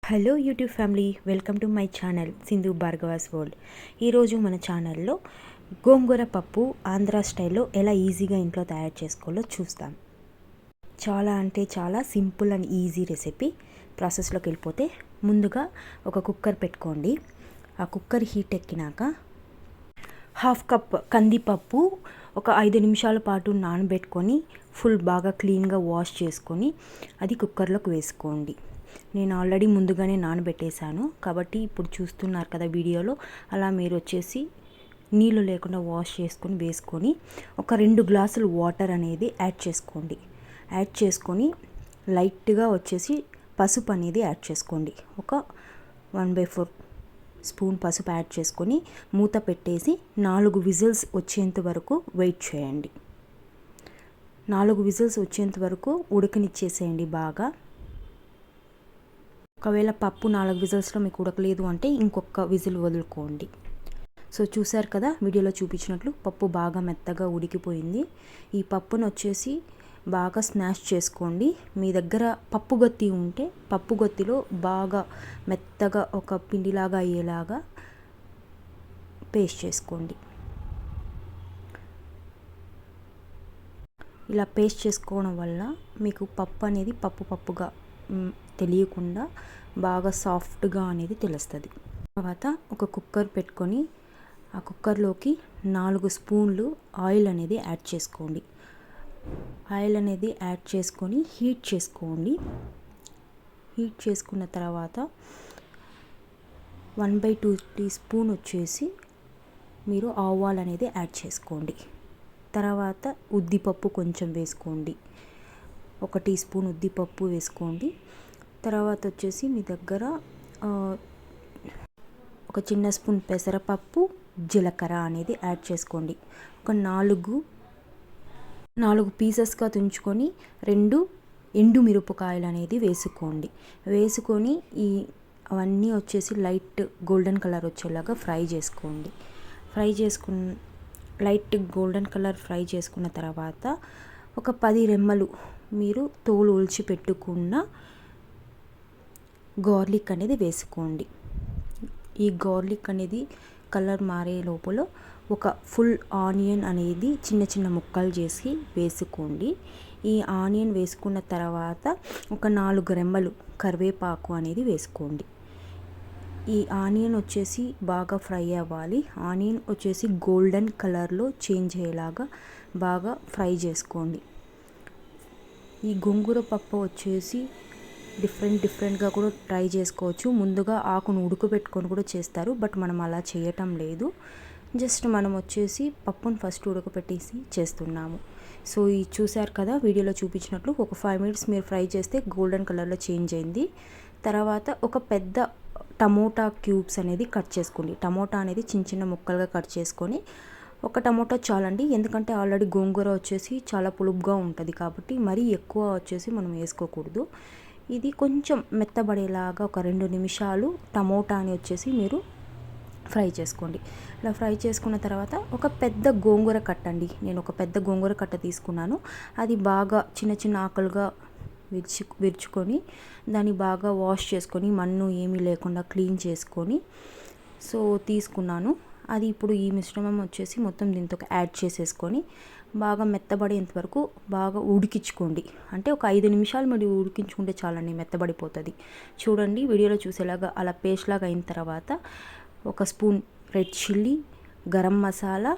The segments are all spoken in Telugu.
Hello YouTube family, welcome to my channel Sindhu Bhargavas world. ఈరోజు మన ఛానల్లో గోంగూర పప్పు ఆంధ్ర స్టైల్లో ఎలా ఈజీగా ఇంట్లో తయారు చేసుకోవాలో చూస్తాం. చాలా అంటే చాలా సింపుల్ అండ్ ఈజీ రెసిపీ. ప్రాసెస్లోకి వెళ్ళిపోతే ముందుగా ఒక కుక్కర్ పెట్టుకోండి. ఆ కుక్కర్ హీట్ ఎక్కినాక హాఫ్ కప్ కందిపప్పు ఒక 5 నిమిషాల పాటు నానబెట్టుకొని ఫుల్ బాగా క్లీన్గా వాష్ చేసుకొని అది కుక్కర్లోకి వేసుకోండి. నేను ఆల్రెడీ ముందుగానే నానబెట్టేశాను కాబట్టి ఇప్పుడు చూస్తున్నారు కదా వీడియోలో, అలా మీరు వచ్చేసి నీళ్ళు లేకుండా వాష్ చేసుకొని వేసుకొని ఒక 2 గ్లాసులు వాటర్ అనేది యాడ్ చేసుకోండి. యాడ్ చేసుకొని లైట్గా వచ్చేసి పసుపు అనేది యాడ్ చేసుకోండి. ఒక 1/4 స్పూన్ పసుపు యాడ్ చేసుకొని మూత పెట్టేసి 4 విజిల్స్ వచ్చేంత వరకు వెయిట్ చేయండి. 4 విజిల్స్ వచ్చేంత వరకు ఉడకనిచ్చేసేయండి బాగా. ఒకవేళ పప్పు 4 విజిల్స్లో మీకు ఉడకలేదు అంటే ఇంకొక విజిల్ వదులుకోండి. సో చూసారు కదా వీడియోలో చూపించినట్లు పప్పు బాగా మెత్తగా ఉడికిపోయింది. ఈ పప్పును వచ్చేసి బాగా స్మాష్ చేసుకోండి. మీ దగ్గర పప్పు గొత్తి ఉంటే పప్పు గొత్తిలో బాగా మెత్తగా ఒక పిండిలాగా అయ్యేలాగా పేస్ట్ చేసుకోండి. ఇలా పేస్ట్ చేసుకోవడం వల్ల మీకు పప్పు అనేది పప్పుగా తెలియకుండా బాగా సాఫ్ట్గా అనేది తెలుస్తుంది. తర్వాత ఒక కుక్కర్ పెట్టుకొని ఆ కుక్కర్లోకి 4 స్పూన్లు ఆయిల్ అనేది యాడ్ చేసుకోండి. ఆయిల్ అనేది యాడ్ చేసుకొని హీట్ చేసుకోండి. హీట్ చేసుకున్న తర్వాత 1/2 టీ స్పూన్ వచ్చేసి మీరు ఆవాలు అనేది యాడ్ చేసుకోండి. తర్వాత ఉద్దిపప్పు కొంచెం వేసుకోండి. 1 టీ స్పూన్ ఉద్దిపప్పు వేసుకోండి. తర్వాత వచ్చేసి మీ దగ్గర ఒక చిన్న స్పూన్ పెసరపప్పు, జీలకర్ర అనేది యాడ్ చేసుకోండి. ఒక 4 పీసెస్గా తుంచుకొని 2 ఎండు మిరపకాయలు అనేది వేసుకోండి. వేసుకొని అవన్నీ వచ్చేసి లైట్ గోల్డెన్ కలర్ వచ్చేలాగా ఫ్రై చేసుకోండి. లైట్ గోల్డెన్ కలర్ ఫ్రై చేసుకున్న తర్వాత ఒక 10 రెమ్మలు మీరు తోలు ఒలిచి పెట్టుకున్న గార్లిక్ అనేది వేసుకోండి. ఈ గార్లిక్ అనేది కలర్ మారే లోపల ఒక ఫుల్ ఆనియన్ అనేది చిన్న ముక్కలు చేసి వేసుకోండి. ఈ ఆనియన్ వేసుకున్న తర్వాత ఒక 4 రెమ్మలు కరివేపాకు అనేది వేసుకోండి. ఈ ఆనియన్ వచ్చేసి బాగా ఫ్రై అవ్వాలి. ఆనియన్ వచ్చేసి గోల్డెన్ కలర్లో చేంజ్ అయ్యేలాగా బాగా ఫ్రై చేసుకోండి. ఈ గోంగూర పప్పు వచ్చేసి డిఫరెంట్గా కూడా ట్రై చేసుకోవచ్చు. ముందుగా ఆకును ఉడకబెట్టుకొని కూడా చేస్తారు, బట్ మనం అలా చేయటం లేదు. జస్ట్ మనం వచ్చేసి పప్పును ఫస్ట్ ఉడకబెట్టేసి చేస్తున్నాము. సో ఇది చూసారు కదా వీడియోలో చూపించినట్లు ఒక 5 మినిట్స్ మీరు ఫ్రై చేస్తే గోల్డెన్ కలర్లో చేంజ్ అయింది. తర్వాత ఒక పెద్ద టమోటా క్యూబ్స్ అనేది కట్ చేసుకోండి. టమోటా అనేది చిన్న ముక్కలుగా కట్ చేసుకొని, ఒక టమోటా చాలండి, ఎందుకంటే ఆల్రెడీ గోంగూర వచ్చేసి చాలా పులుపుగా ఉంటుంది కాబట్టి మరీ ఎక్కువ వచ్చేసి మనం వేసుకోకూడదు. ఇది కొంచెం మెత్తబడేలాగా ఒక 2 నిమిషాలు టమోటాని వచ్చేసి మీరు ఫ్రై చేసుకోండి. ఇలా ఫ్రై చేసుకున్న తర్వాత ఒక పెద్ద గోంగూర కట్ట అండి, నేను ఒక పెద్ద గోంగూర కట్ట తీసుకున్నాను. అది బాగా చిన్న ఆకులుగా విరుచుకొని దాన్ని బాగా వాష్ చేసుకొని మన్ను ఏమీ లేకుండా క్లీన్ చేసుకొని సో తీసుకున్నాను. అది ఇప్పుడు ఈ మిశ్రమం వచ్చేసి మొత్తం దీంతో యాడ్ చేసేసుకొని బాగా మెత్తబడేంత వరకు బాగా ఉడికించుకోండి. అంటే ఒక 5 నిమిషాలు మరి ఉడికించుకుంటే చాలండి, మెత్తబడిపోతుంది. చూడండి వీడియోలో చూసేలాగా అలా పేస్ట్ లాగా అయిన తర్వాత ఒక spoon red chilli, garam masala,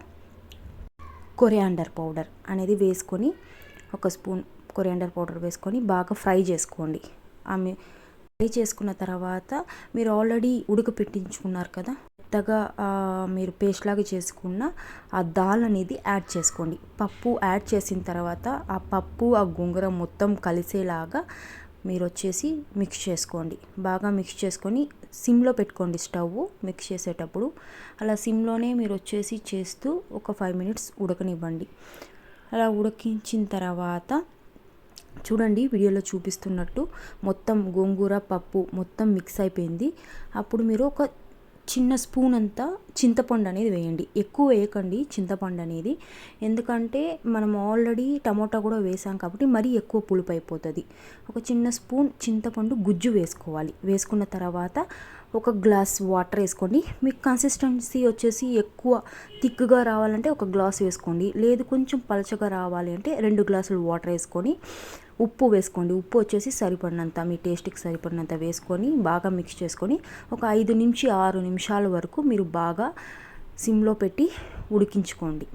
coriander powder అనేది వేసుకొని ఒక స్పూన్ కొరియాండర్ పౌడర్ వేసుకొని బాగా ఫ్రై చేసుకోండి. ఫ్రై చేసుకున్న తర్వాత మీరు ఆల్రెడీ ఉడకపెట్టించుకున్నారు కదా, మెత్తగా మీరు పేస్ట్ లాగా చేసుకున్న ఆ దాల్ అనేది యాడ్ చేసుకోండి. పప్పు యాడ్ చేసిన తర్వాత ఆ పప్పు ఆ గోంగూర మొత్తం కలిసేలాగా మీరు వచ్చేసి మిక్స్ చేసుకోండి. బాగా మిక్స్ చేసుకొని సిమ్లో పెట్టుకోండి స్టవ్ మిక్స్ చేసేటప్పుడు. అలా సిమ్లోనే మీరు వచ్చేసి చేస్తూ ఒక 5 మినిట్స్ ఉడకనివ్వండి. అలా ఉడికించిన తర్వాత చూడండి వీడియోలో చూపిస్తున్నట్టు మొత్తం గోంగూర పప్పు మొత్తం మిక్స్ అయిపోయింది. అప్పుడు మీరు ఒక చిన్న స్పూన్ అంతా చింతపండు అనేది వేయండి. ఎక్కువ వేయకండి చింతపండు అనేది, ఎందుకంటే మనం ఆల్రెడీ టమోటా కూడా వేసాం కాబట్టి మరీ ఎక్కువ పులుపు అయిపోతుంది. ఒక చిన్న స్పూన్ చింతపండు గుజ్జు వేసుకోవాలి. వేసుకున్న తర్వాత ఒక గ్లాస్ వాటర్ వేసుకోండి. మీకు కన్సిస్టెన్సీ వచ్చేసి ఎక్కువ థిక్గా రావాలంటే ఒక గ్లాస్ వేసుకోండి, లేదు కొంచెం పలచగా రావాలి అంటే 2 గ్లాసులు వాటర్ వేసుకొని ఉప్పు వేసుకోండి. ఉప్పు వచ్చేసి సరిపడినంత, మీ టేస్ట్కి సరిపడినంత వేసుకొని బాగా మిక్స్ చేసుకొని ఒక 5 నుంచి 6 నిమిషాల వరకు మీరు బాగా సిమ్లో పెట్టి ఉడికించుకోండి.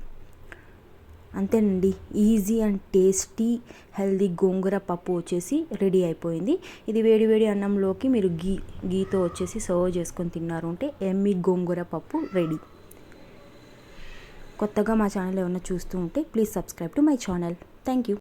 అంతేనండి, ఈజీ అండ్ టేస్టీ హెల్దీ గోంగూర పప్పు వచ్చేసి రెడీ అయిపోయింది. ఇది వేడి వేడి అన్నంలోకి మీరు గీతో వచ్చేసి సర్వ్ చేసుకొని తిన్నారు అంటే ఎమ్మీ గోంగూర పప్పు రెడీ. కొత్తగా మా ఛానల్ ఏమన్నా చూస్తూ ఉంటే please subscribe to my channel. Thank you.